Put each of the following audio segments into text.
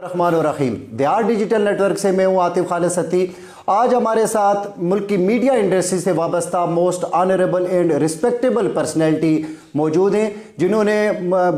الرحمن الرحیم دیار ڈیجیٹل نیٹ ورک سے میں ہوں عاطف خالد ستی۔ آج ہمارے ساتھ ملک کی میڈیا انڈسٹری سے وابستہ most honourable and respectable personality موجود ہیں، جنہوں نے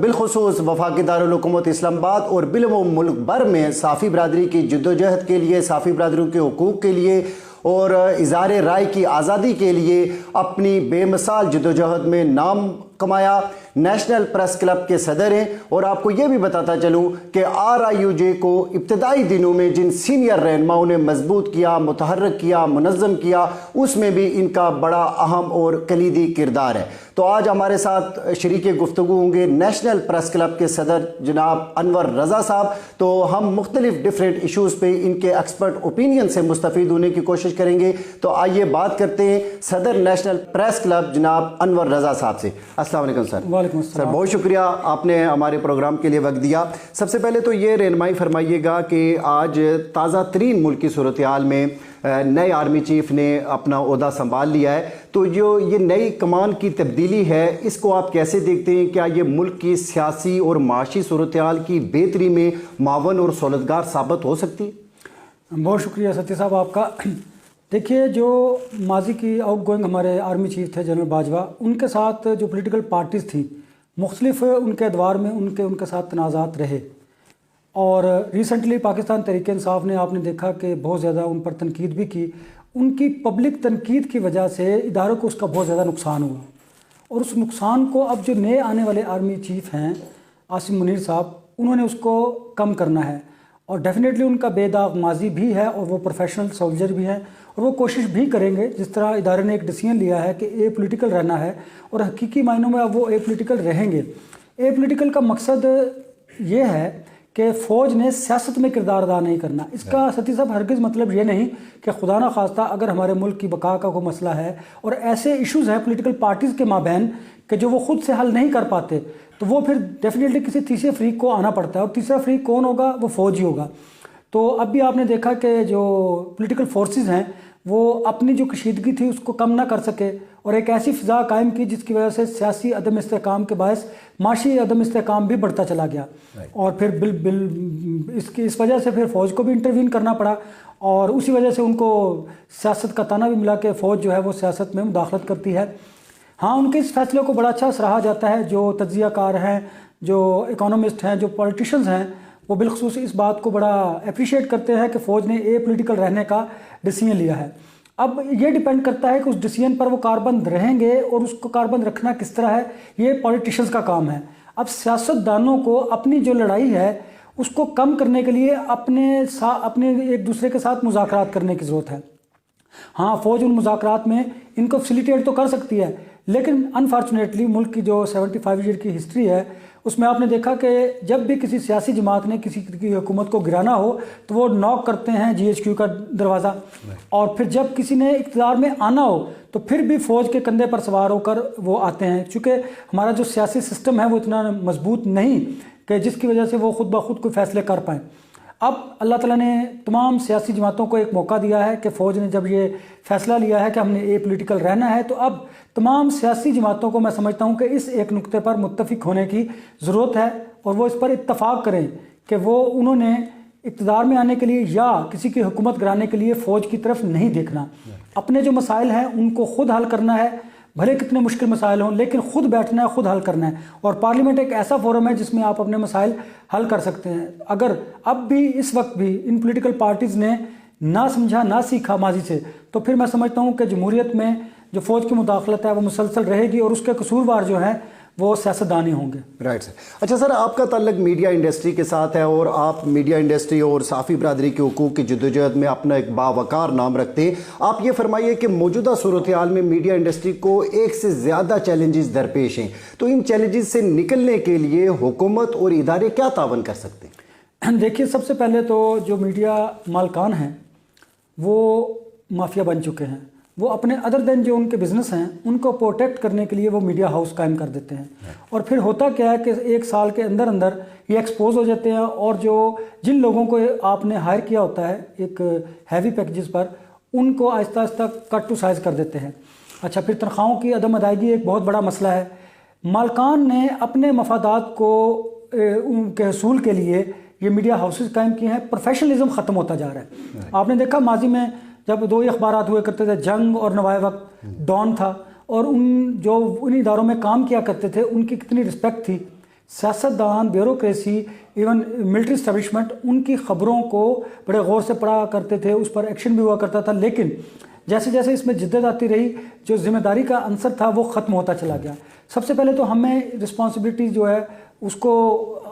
بالخصوص وفاقی دارالحکومت اسلام آباد اور بالعموم ملک بھر میں صحافی برادری کی جدوجہد کے لیے، صحافی برادریوں کے حقوق کے لیے اور اظہار رائے کی آزادی کے لیے اپنی بے مثال جدوجہد میں نام کمایا۔ نیشنل پریس کلب کے صدر ہیں، اور آپ کو یہ بھی بتاتا چلوں کہ RIUJ کو ابتدائی دنوں میں جن سینئر رہنماؤں نے مضبوط کیا، متحرک کیا، منظم کیا، اس میں بھی ان کا بڑا اہم اور کلیدی کردار ہے۔ تو آج ہمارے ساتھ شریک گفتگو ہوں گے نیشنل پریس کلب کے صدر جناب انور رضا صاحب۔ تو ہم مختلف ڈیفرنٹ ایشوز پہ ان کے ایکسپرٹ اوپینین سے مستفید ہونے کی کوشش کریں گے۔ تو آئیے بات کرتے ہیں صدر نیشنل پریس کلب جناب انور رضا صاحب سے۔ السلام علیکم سر۔ وعلیکم السلام سر، بہت شکریہ آپ نے ہمارے پروگرام کے لیے وقت دیا۔ سب سے پہلے تو یہ رہنمائی فرمائیے گا کہ آج تازہ ترین ملکی صورتحال میں نئے آرمی چیف نے اپنا عہدہ سنبھال لیا ہے، تو جو یہ نئی کمان کی تبدیلی ہے، اس کو آپ کیسے دیکھتے ہیں؟ کیا یہ ملک کی سیاسی اور معاشی صورتحال کی بہتری میں معاون اور سہولتگار ثابت ہو سکتی ہے؟ بہت شکریہ ستی صاحب آپ کا۔ دیکھیے، جو ماضی کی آؤٹ گوئنگ ہمارے آرمی چیف تھے جنرل باجوہ، ان کے ساتھ جو پولیٹیکل پارٹیز تھیں مختلف ان کے ادوار میں ان کے ساتھ تنازعات رہے، اور ریسنٹلی پاکستان تحریک انصاف نے آپ نے دیکھا کہ بہت زیادہ ان پر تنقید بھی کی۔ ان کی پبلک تنقید کی وجہ سے اداروں کو اس کا بہت زیادہ نقصان ہوا، اور اس نقصان کو اب جو نئے آنے والے آرمی چیف ہیں عاصم منیر صاحب، انہوں نے اس کو کم کرنا ہے، اور ڈیفینیٹلی ان کا بے داغ ماضی بھی ہے، اور وہ پروفیشنل سولجر بھی ہیں، اور وہ کوشش بھی کریں گے۔ جس طرح ادارے نے ایک ڈیسیژن لیا ہے کہ اے پولیٹیکل رہنا ہے، اور حقیقی معنوں میں اب وہ اے پولیٹیکل رہیں گے۔ اے پولیٹیکل کا مقصد یہ ہے کہ فوج نے سیاست میں کردار ادا نہیں کرنا۔ اس کا ستی صاحب ہرگز مطلب یہ نہیں کہ خدا نہ خواستہ اگر ہمارے ملک کی بقا کا کوئی مسئلہ ہے اور ایسے ایشوز ہیں پولیٹیکل پارٹیز کے مابین کہ جو وہ خود سے حل نہیں کر پاتے، تو وہ پھر ڈیفینیٹلی کسی تیسرے فریق کو آنا پڑتا ہے، اور تیسرا فریق کون ہوگا؟ وہ فوج ہی ہوگا۔ تو اب بھی آپ نے دیکھا کہ جو پولیٹیکل فورسز ہیں وہ اپنی جو کشیدگی تھی اس کو کم نہ کر سکے، اور ایک ایسی فضا قائم کی جس کی وجہ سے سیاسی عدم استحکام کے باعث معاشی عدم استحکام بھی بڑھتا چلا گیا، اور پھر اس وجہ سے پھر فوج کو بھی انٹروین کرنا پڑا، اور اسی وجہ سے ان کو سیاست کا تانا بھی ملا کہ فوج جو ہے وہ سیاست میں مداخلت کرتی ہے۔ ہاں، ان کے اس فیصلے کو بڑا اچھا سراہا جاتا ہے۔ جو تجزیہ کار ہیں، جو اکانومسٹ ہیں، جو پولیٹیشنز ہیں، وہ بالخصوص اس بات کو بڑا اپریشیٹ کرتے ہیں کہ فوج نے اے پولیٹیکل رہنے کا ڈیسیژن لیا ہے۔ اب یہ ڈیپینڈ کرتا ہے کہ اس ڈیسیژن پر وہ کاربند رہیں گے، اور اس کو کاربند رکھنا کس طرح ہے، یہ پولیٹیشنز کا کام ہے۔ اب سیاست دانوں کو اپنی جو لڑائی ہے اس کو کم کرنے کے لیے اپنے ایک دوسرے کے ساتھ مذاکرات کرنے کی ضرورت ہے۔ ہاں، فوج ان مذاکرات میں ان کو فیسیلیٹیٹ تو کر سکتی ہے، لیکن انفارچونیٹلی ملک کی جو 75 ایئر کی ہسٹری ہے اس میں آپ نے دیکھا کہ جب بھی کسی سیاسی جماعت نے کسی کی حکومت کو گرانا ہو تو وہ نوک کرتے ہیں GHQ کا دروازہ، اور پھر جب کسی نے اقتدار میں آنا ہو تو پھر بھی فوج کے کندھے پر سوار ہو کر وہ آتے ہیں، چونکہ ہمارا جو سیاسی سسٹم ہے وہ اتنا مضبوط نہیں کہ جس کی وجہ سے وہ خود بخود کوئی فیصلے کر پائیں۔ اب اللہ تعالیٰ نے تمام سیاسی جماعتوں کو ایک موقع دیا ہے کہ فوج نے جب یہ فیصلہ لیا ہے کہ ہم نے اے پولیٹیکل رہنا ہے، تو اب تمام سیاسی جماعتوں کو میں سمجھتا ہوں کہ اس ایک نقطے پر متفق ہونے کی ضرورت ہے، اور وہ اس پر اتفاق کریں کہ انہوں نے اقتدار میں آنے کے لیے یا کسی کی حکومت گرانے کے لیے فوج کی طرف نہیں دیکھنا۔ اپنے جو مسائل ہیں ان کو خود حل کرنا ہے، بھلے کتنے مشکل مسائل ہوں، لیکن خود بیٹھنا ہے، خود حل کرنا ہے، اور پارلیمنٹ ایک ایسا فورم ہے جس میں آپ اپنے مسائل حل کر سکتے ہیں۔ اگر اب بھی اس وقت بھی ان پولیٹیکل پارٹیز نے نہ سمجھا، نہ سیکھا ماضی سے، تو پھر میں سمجھتا ہوں کہ جمہوریت میں جو فوج کی مداخلت ہے وہ مسلسل رہے گی، اور اس کے قصوروار جو ہیں وہ سیاستدان ہی ہوں گے۔ Right sir. اچھا سر، آپ کا تعلق میڈیا انڈسٹری کے ساتھ ہے، اور آپ میڈیا انڈسٹری اور صحافی برادری کے حقوق کی جدوجہد میں اپنا ایک باوقار نام رکھتے ہیں۔ آپ یہ فرمائیے کہ موجودہ صورتحال میں میڈیا انڈسٹری کو ایک سے زیادہ چیلنجز درپیش ہیں، تو ان چیلنجز سے نکلنے کے لیے حکومت اور ادارے کیا تعاون کر سکتے ہیں؟ دیکھیے، سب سے پہلے تو جو میڈیا مالکان ہیں وہ مافیا بن چکے ہیں۔ وہ اپنے ادر دین جو ان کے بزنس ہیں ان کو پروٹیکٹ کرنے کے لیے وہ میڈیا ہاؤس قائم کر دیتے ہیں، اور پھر ہوتا کیا ہے کہ ایک سال کے اندر یہ ایکسپوز ہو جاتے ہیں، اور جن لوگوں کو آپ نے ہائر کیا ہوتا ہے ایک ہیوی پیکیجز پر، ان کو آہستہ آہستہ کٹ ٹو سائز کر دیتے ہیں۔ اچھا، پھر تنخواہوں کی عدم ادائیگی ایک بہت بڑا مسئلہ ہے۔ مالکان نے اپنے مفادات کو ان کے حصول کے لیے یہ میڈیا ہاؤسز قائم کیے ہیں، پروفیشنلزم ختم ہوتا جا رہا ہے۔ آپ نے دیکھا ماضی میں جب 2 ہی اخبارات ہوا کرتے تھے، جنگ اور نوائے وقت، ڈان تھا، اور ان اداروں میں کام کیا کرتے تھے ان کی کتنی رسپیکٹ تھی، سیاستدان، بیوروکریسی، ایون ملٹری اسٹیبلشمنٹ ان کی خبروں کو بڑے غور سے پڑھا کرتے تھے، اس پر ایکشن بھی ہوا کرتا تھا۔ لیکن جیسے جیسے اس میں جدت آتی رہی، جو ذمہ داری کا عنصر تھا وہ ختم ہوتا چلا گیا۔ سب سے پہلے تو ہمیں رسپانسبلٹی جو ہے اس کو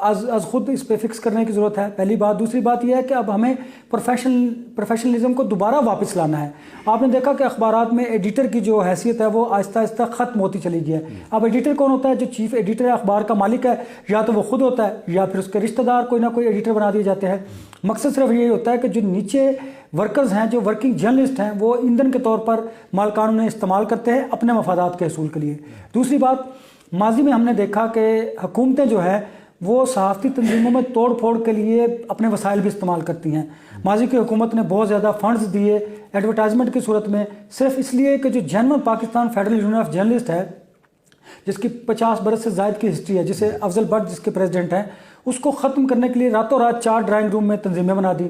از خود اس پہ فکس کرنے کی ضرورت ہے، پہلی بات۔ دوسری بات یہ ہے کہ اب ہمیں پروفیشنلزم کو دوبارہ واپس لانا ہے۔ آپ نے دیکھا کہ اخبارات میں ایڈیٹر کی جو حیثیت ہے وہ آہستہ آہستہ ختم ہوتی چلی گئی ہے۔ اب ایڈیٹر کون ہوتا ہے؟ جو چیف ایڈیٹر ہے، اخبار کا مالک ہے، یا تو وہ خود ہوتا ہے یا پھر اس کے رشتہ دار کوئی نہ کوئی ایڈیٹر بنا دیے جاتے ہیں۔ مقصد صرف یہی ہوتا ہے کہ جو نیچے ورکرز ہیں، جو ورکنگ جرنلسٹ ہیں، وہ ایندھن کے طور پر مالکان انہیں استعمال کرتے ہیں اپنے مفادات کے حصول کے لیے۔ دوسری بات، ماضی میں ہم نے دیکھا کہ حکومتیں جو ہیں وہ صحافتی تنظیموں میں توڑ پھوڑ کے لیے اپنے وسائل بھی استعمال کرتی ہیں۔ ماضی کی حکومت نے بہت زیادہ فنڈز دیے ایڈورٹائزمنٹ کی صورت میں، صرف اس لیے کہ جو general Pakistan federal union of journalist ہے، جس کی 50 برس سے زائد کی ہسٹری ہے، جسے افضل بٹ جس کے پریزیڈنٹ ہیں، اس کو ختم کرنے کے لیے راتوں رات 4 ڈرائنگ روم میں تنظیمیں بنا دی،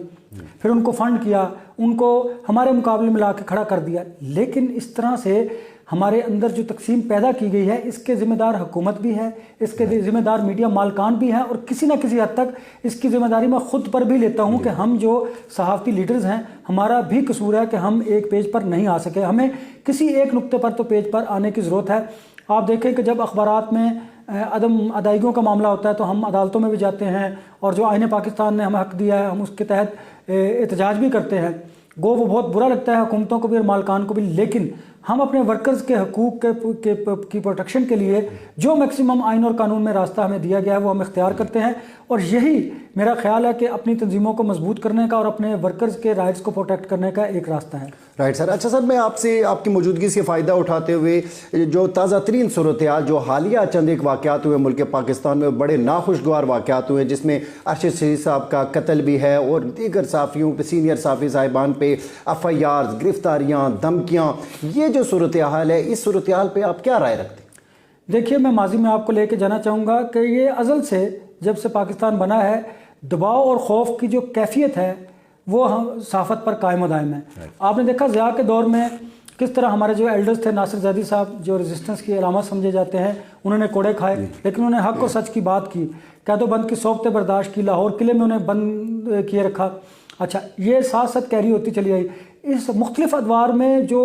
پھر ان کو فنڈ کیا، ان کو ہمارے مقابلے میں لا کے کھڑا کر دیا۔ لیکن اس طرح سے ہمارے اندر جو تقسیم پیدا کی گئی ہے، اس کے ذمہ دار حکومت بھی ہے، اس کے ذمہ دار میڈیا مالکان بھی ہیں، اور کسی نہ کسی حد تک اس کی ذمہ داری میں خود پر بھی لیتا ہوں کہ ہم جو صحافتی لیڈرز ہیں، ہمارا بھی قصور ہے کہ ہم ایک پیج پر نہیں آ سکے۔ ہمیں کسی ایک نقطے پر تو پیج پر آنے کی ضرورت ہے۔ آپ دیکھیں کہ جب اخبارات میں عدم ادائیگیوں کا معاملہ ہوتا ہے تو ہم عدالتوں میں بھی جاتے ہیں، اور جو آئین پاکستان نے ہمیں حق دیا ہے ہم اس کے تحت احتجاج بھی کرتے ہیں۔ گو وہ بہت برا لگتا ہے حکومتوں کو بھی اور مالکان کو بھی، لیکن ہم اپنے ورکرز کے حقوق کی پروٹیکشن کے لیے جو میکسیمم آئین اور قانون میں راستہ ہمیں دیا گیا ہے وہ ہم اختیار کرتے ہیں، اور یہی میرا خیال ہے کہ اپنی تنظیموں کو مضبوط کرنے کا اور اپنے ورکرز کے رائٹس کو پروٹیکٹ کرنے کا ایک راستہ ہے۔ Right sir. اچھا سر، میں آپ سے آپ کی موجودگی سے فائدہ اٹھاتے ہوئے جو تازہ ترین صورتحال جو حالیہ چند ایک واقعات ہوئے ملک پاکستان میں، بڑے ناخوشگوار واقعات ہوئے جس میں ارشد شریف صاحب کا قتل بھی ہے، اور دیگر صحافیوں پہ، سینئر صحافی صاحبان پہ FIRs، گرفتاریاں، دھمکیاں، یہ جو صورتحال ہے، اس صورتحال پہ آپ کیا رائے رکھتے ہیں؟ دیکھیے، میں ماضی میں آپ کو لے کے جانا چاہوں گا کہ یہ ازل سے جب سے پاکستان بنا ہے، دباؤ اور خوف کی جو کیفیت ہے وہ صحافت پر قائم و دائم ہے۔ آپ نے دیکھا ضیاء کے دور میں کس طرح ہمارے جو ایلڈرز تھے، ناصر زیدی صاحب جو ریزسٹنس کی علامت سمجھے جاتے ہیں، انہوں نے کوڑے کھائے، لیکن انہوں نے حق و سچ کی بات کی، قید و بند کی صحبتیں برداشت کی، لاہور قلعے میں انہیں بند کیے رکھا۔ اچھا، یہ ساتھ ساتھ کیری ہوتی چلی آئی۔ اس مختلف ادوار میں جو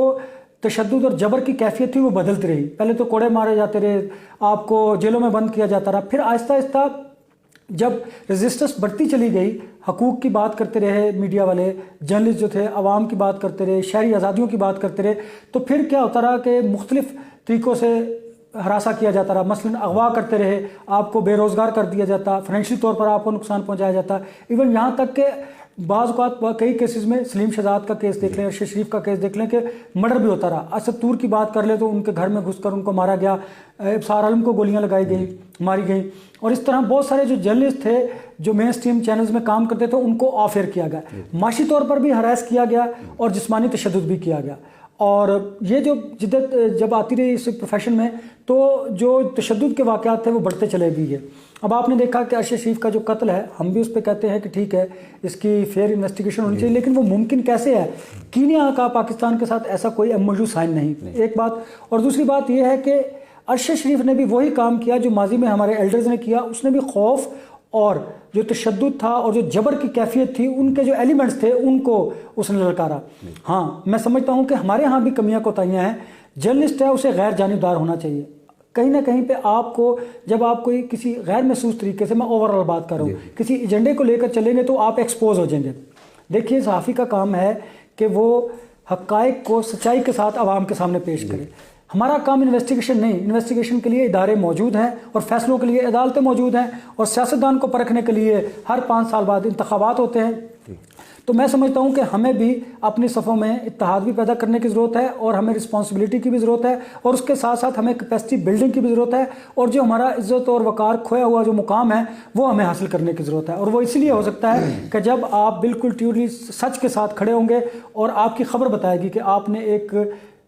تشدد اور جبر کی کیفیت تھی وہ بدلتی رہی۔ پہلے تو کوڑے مارے جاتے رہے، آپ کو جیلوں میں بند کیا جاتا رہا، پھر آہستہ آہستہ جب ریزسٹنس بڑھتی چلی گئی، حقوق کی بات کرتے رہے میڈیا والے، جرنلسٹ جو تھے عوام کی بات کرتے رہے، شہری آزادیوں کی بات کرتے رہے، تو پھر کیا ہوتا رہا کہ مختلف طریقوں سے ہراساں کیا جاتا رہا۔ مثلاً اغوا کرتے رہے، آپ کو بے روزگار کر دیا جاتا، فائنینشلی طور پر آپ کو نقصان پہنچایا جاتا، ایون یہاں تک کہ بعض اوقات کئی کیسز میں سلیم شہزاد کا کیس دیکھ لیں، ارشد شریف کا کیس دیکھ لیں کہ مرڈر بھی ہوتا رہا۔ اسد طور کی بات کر لیں تو ان کے گھر میں گھس کر ان کو مارا گیا، ابصار عالم کو گولیاں لگائی گئیں، ماری گئیں، اور اس طرح بہت سارے جو جرنلسٹ تھے جو مین اسٹریم چینلز میں کام کرتے تھے ان کو آف ایئر کیا گیا، معاشی طور پر بھی ہراس کیا گیا اور جسمانی تشدد بھی کیا گیا۔ اور یہ جو جدت جب آتی رہی اس پروفیشن میں تو جو تشدد کے واقعات تھے وہ بڑھتے چلے بھی گئے۔ اب آپ نے دیکھا کہ ارشد شریف کا جو قتل ہے، ہم بھی اس پہ کہتے ہیں کہ ٹھیک ہے اس کی فیئر انویسٹیگیشن ہونی چاہیے، لیکن وہ ممکن کیسے ہے؟ کینیا کا پاکستان کے ساتھ ایسا کوئی MOU سائن نہیں، ایک بات۔ اور دوسری بات یہ ہے کہ ارشد شریف نے بھی وہی کام کیا جو ماضی میں ہمارے ایلڈرز نے کیا، اس نے بھی خوف اور جو تشدد تھا اور جو جبر کی کیفیت تھی، ان کے جو ایلیمنٹس تھے ان کو اس نے للکارا۔ ہاں، میں سمجھتا ہوں کہ ہمارے ہاں بھی کمیاں کوتاہیاں ہیں۔ جرنلسٹ ہے اسے غیر جانبدار ہونا چاہیے۔ کہیں نہ کہیں پہ آپ کو جب آپ کوئی کسی غیر محسوس طریقے سے، میں اوور آل بات کر رہا ہوں، کسی ایجنڈے کو لے کر چلیں گے تو آپ ایکسپوز ہو جائیں گے۔ دیکھیے، صحافی کا کام ہے کہ وہ حقائق کو سچائی کے ساتھ عوام کے سامنے پیش کرے۔ ہمارا کام انویسٹیگیشن نہیں، انویسٹیگیشن کے لیے ادارے موجود ہیں اور فیصلوں کے لیے عدالتیں موجود ہیں، اور سیاستدان کو پرکھنے کے لیے ہر 5 سال بعد انتخابات ہوتے ہیں۔ تو میں سمجھتا ہوں کہ ہمیں بھی اپنی صفوں میں اتحاد بھی پیدا کرنے کی ضرورت ہے، اور ہمیں رسپانسبلٹی کی بھی ضرورت ہے، اور اس کے ساتھ ساتھ ہمیں کیپیسٹی بلڈنگ کی بھی ضرورت ہے، اور جو ہمارا عزت اور وقار کھویا ہوا جو مقام ہے وہ ہمیں حاصل کرنے کی ضرورت ہے۔ اور وہ اس لیے ہو سکتا ہے کہ جب آپ بالکل ٹیورلی سچ کے ساتھ کھڑے ہوں گے اور آپ کی خبر بتائے گی کہ آپ نے ایک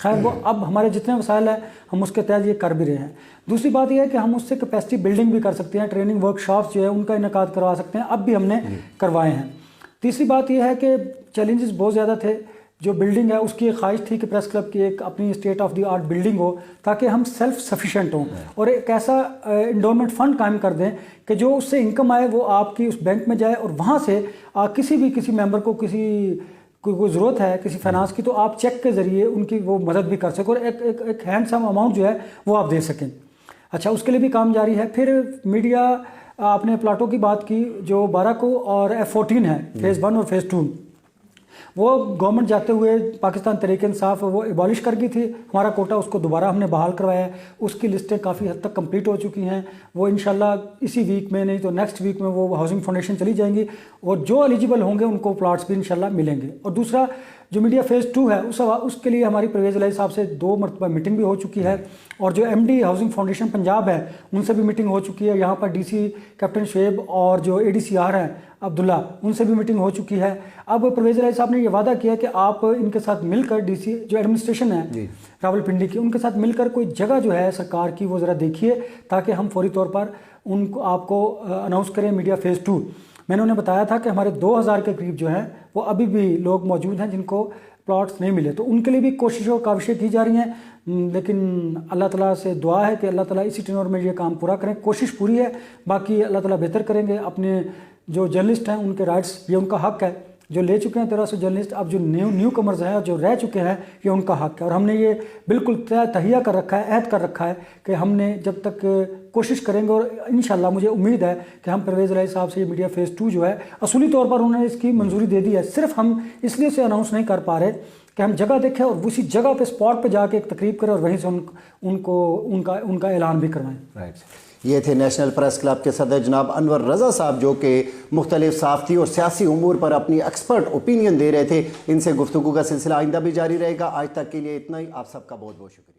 خیر وہ اب ہمارے جتنے وسائل ہیں ہم اس کے تحت یہ کر بھی رہے ہیں. دوسری بات یہ ہے کہ ہم اس سے کیپیسٹی بلڈنگ بھی کر سکتے ہیں, ٹریننگ ورک شاپس جو ہے ان کا انعقاد کروا سکتے ہیں, اب بھی ہم نے کروائے ہیں. تیسری بات یہ ہے کہ چیلنجز بہت زیادہ تھے. جو بلڈنگ ہے اس کی ایک خواہش تھی کہ پریس کلب کی ایک اپنی state of the art building ہو تاکہ ہم سیلف سفیشینٹ ہوں, اور ایک ایسا انڈورمنٹ فنڈ قائم کر دیں کہ جو اس سے انکم آئے وہ آپ کی اس بینک میں جائے, اور وہاں سے کسی ممبر کو کوئی ضرورت ہے کسی فائنانس کی تو آپ چیک کے ذریعے ان کی وہ مدد بھی کر سکیں اور ایک ہینڈ سم اماؤنٹ جو ہے وہ آپ دے سکیں. اچھا, اس کے لیے بھی کام جاری ہے. پھر میڈیا, آپ نے پلاٹوں کی بات کی جو 12 کو اور F14 ہے فیز 1 اور فیز 2, وہ گورنمنٹ جاتے ہوئے پاکستان تحریک انصاف وہ ایبالش کر گئی تھی. ہمارا کوٹا اس کو دوبارہ ہم نے بحال کروایا ہے. اس کی لسٹیں کافی حد تک کمپلیٹ ہو چکی ہیں. وہ انشاءاللہ اسی ویک میں, نہیں تو نیکسٹ ویک میں وہ ہاؤسنگ فاؤنڈیشن چلی جائیں گی, اور جو ایلیجیبل ہوں گے ان کو پلاٹس بھی انشاءاللہ ملیں گے. اور دوسرا جو میڈیا فیز 2 ہے اس کے لیے ہماری پرویز الہی صاحب سے 2 مرتبہ میٹنگ بھی ہو چکی ہے, اور جو MD ہاؤسنگ فاؤنڈیشن پنجاب ہے ان سے بھی میٹنگ ہو چکی ہے. یہاں پر DC کیپٹن شعیب اور جو ADCR ہیں عبداللہ, ان سے بھی میٹنگ ہو چکی ہے. اب پرویز الہی صاحب نے یہ وعدہ کیا کہ آپ ان کے ساتھ مل کر DC جو ایڈمنسٹریشن ہے راولپنڈی کی, ان کے ساتھ مل کر کوئی جگہ جو ہے سرکار کی وہ ذرا دیکھیے تاکہ ہم فوری طور پر ان کو آپ کو اناؤنس کریں میڈیا فیز 2. میں نے انہیں بتایا تھا کہ ہمارے 2000 کے قریب جو ہیں وہ ابھی بھی لوگ موجود ہیں جن کو پلاٹس نہیں ملے, تو ان کے لیے بھی کوششیں اور کاوشیں کی جا رہی ہیں. لیکن اللہ تعالیٰ سے دعا ہے کہ اللہ تعالیٰ اسی ٹینور میں یہ کام پورا کریں. کوشش پوری ہے, باقی اللہ تعالیٰ بہتر کریں گے. اپنے جو جرنلسٹ ہیں ان کے رائٹس, یہ ان کا حق ہے. جو لے چکے ہیں 1300 جرنلسٹ, اب جو نیو کمرز ہیں اور جو رہ چکے ہیں یہ ان کا حق ہے. اور ہم نے یہ بالکل تہیہ کر رکھا ہے, عہد کر رکھا ہے کہ ہم نے جب تک کوشش کریں گے, اور انشاءاللہ مجھے امید ہے کہ ہم پرویز الہی صاحب سے یہ میڈیا فیز 2 جو ہے اصولی طور پر انہوں نے اس کی منظوری دے دی ہے. صرف ہم اس لیے سے اناؤنس نہیں کر پا رہے کہ ہم جگہ دیکھیں اور اسی جگہ پہ اسپاٹ پہ جا کے ایک تقریب کریں اور وہیں سے ان کا اعلان بھی کروائیں. رائٹ. یہ تھے نیشنل پریس کلب کے صدر جناب انور رضا صاحب, جو کہ مختلف صحافتی اور سیاسی امور پر اپنی ایکسپرٹ اوپینین دے رہے تھے. ان سے گفتگو کا سلسلہ آئندہ بھی جاری رہے گا. آج تک کے لیے اتنا ہی. آپ سب کا بہت بہت شکریہ.